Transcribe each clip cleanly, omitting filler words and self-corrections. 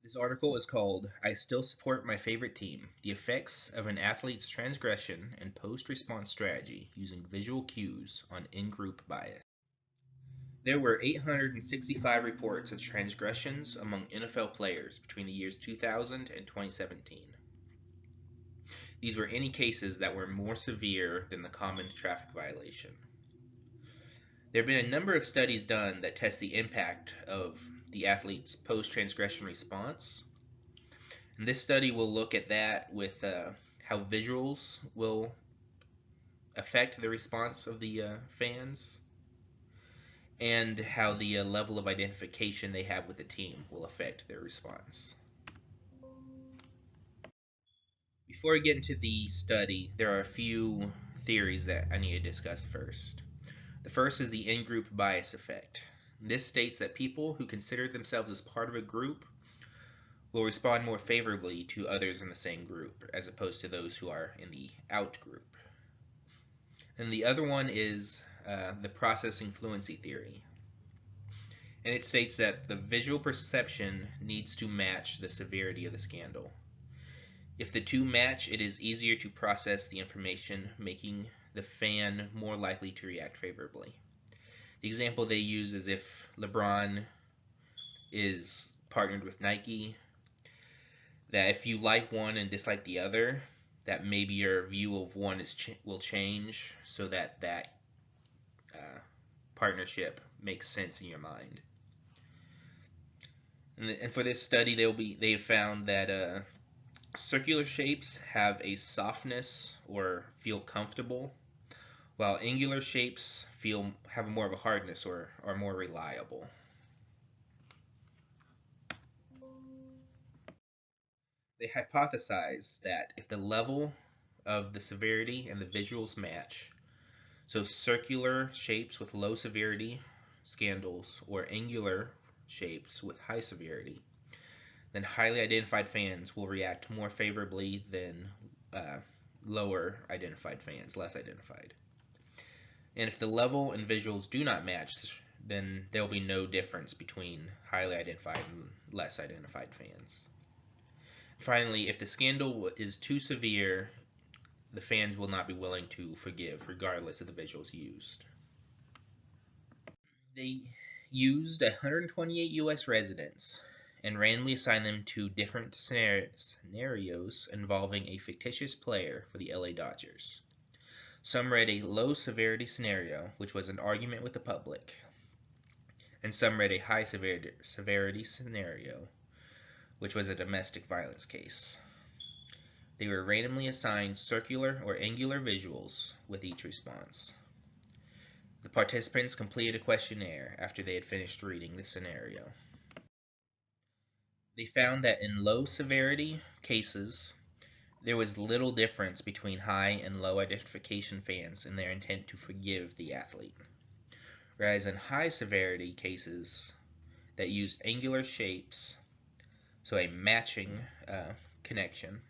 This article is called "I Still Support My Favorite Team: The Effects of an Athlete's Transgression and Post-Response Strategy Using Visual Cues on In-Group Bias." There were 865 reports of transgressions among NFL players between the years 2000 and 2017. These were any cases that were more severe than the common traffic violation. There have been a number of studies done that test the impact of the athlete's post-transgression response. And this study will look at that with how visuals will affect the response of the fans and how the level of identification they have with the team will affect their response. Before I get into the study, there are a few theories that I need to discuss first. The first is the in-group bias effect. This states that people who consider themselves as part of a group will respond more favorably to others in the same group, as opposed to those who are in the out group. And the other one is the processing fluency theory. And it states that the visual perception needs to match the severity of the scandal. If the two match, it is easier to process the information, making the fan more likely to react favorably. The example they use is if LeBron is partnered with Nike, that if you like one and dislike the other, that maybe your view of one will change so that partnership makes sense in your mind. And for this study, they've found that circular shapes have a softness or feel comfortable, while angular shapes have more of a hardness or are more reliable. They hypothesized that if the level of the severity and the visuals match, so circular shapes with low severity scandals or angular shapes with high severity, then highly identified fans will react more favorably than lower identified fans, less identified. And if the level and visuals do not match, then there will be no difference between highly identified and less identified fans. Finally, if the scandal is too severe, the fans will not be willing to forgive, regardless of the visuals used. They used 128 U.S. residents and randomly assigned them to different scenarios involving a fictitious player for the LA Dodgers. Some read a low-severity scenario, which was an argument with the public, and some read a high-severity scenario, which was a domestic violence case. They were randomly assigned circular or angular visuals with each response. The participants completed a questionnaire after they had finished reading the scenario. They found that in low-severity cases, there was little difference between high and low identification fans in their intent to forgive the athlete. Whereas in high severity cases that used angular shapes, so a matching connection,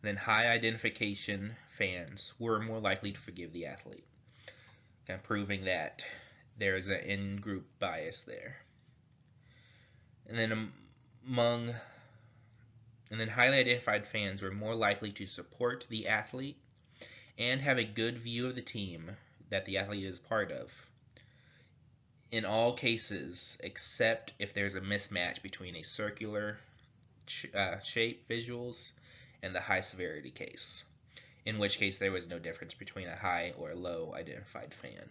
then high identification fans were more likely to forgive the athlete, kind of proving that there is an in-group bias there. And then highly identified fans were more likely to support the athlete and have a good view of the team that the athlete is part of, in all cases except if there's a mismatch between a circular shape visuals and the high severity case, in which case there was no difference between a high or a low identified fan.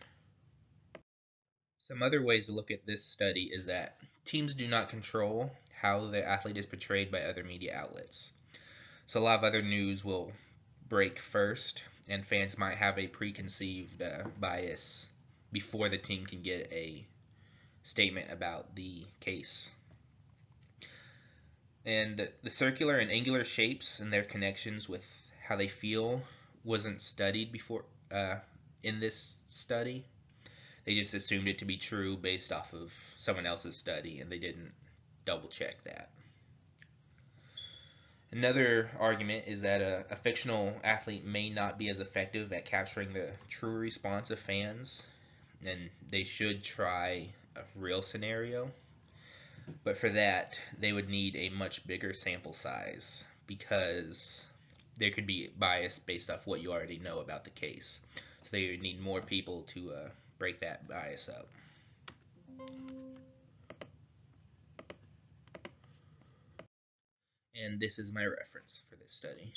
Some other ways to look at this study is that teams do not control how the athlete is portrayed by other media outlets. So a lot of other news will break first, and fans might have a preconceived bias before the team can get a statement about the case. And the circular and angular shapes and their connections with how they feel wasn't studied before in this study. They just assumed it to be true based off of someone else's study, and they didn't double check that. Another argument is that a fictional athlete may not be as effective at capturing the true response of fans, and they should try a real scenario. But for that, they would need a much bigger sample size because there could be bias based off what you already know about the case. So they would need more people to break that bias up. And this is my reference for this study.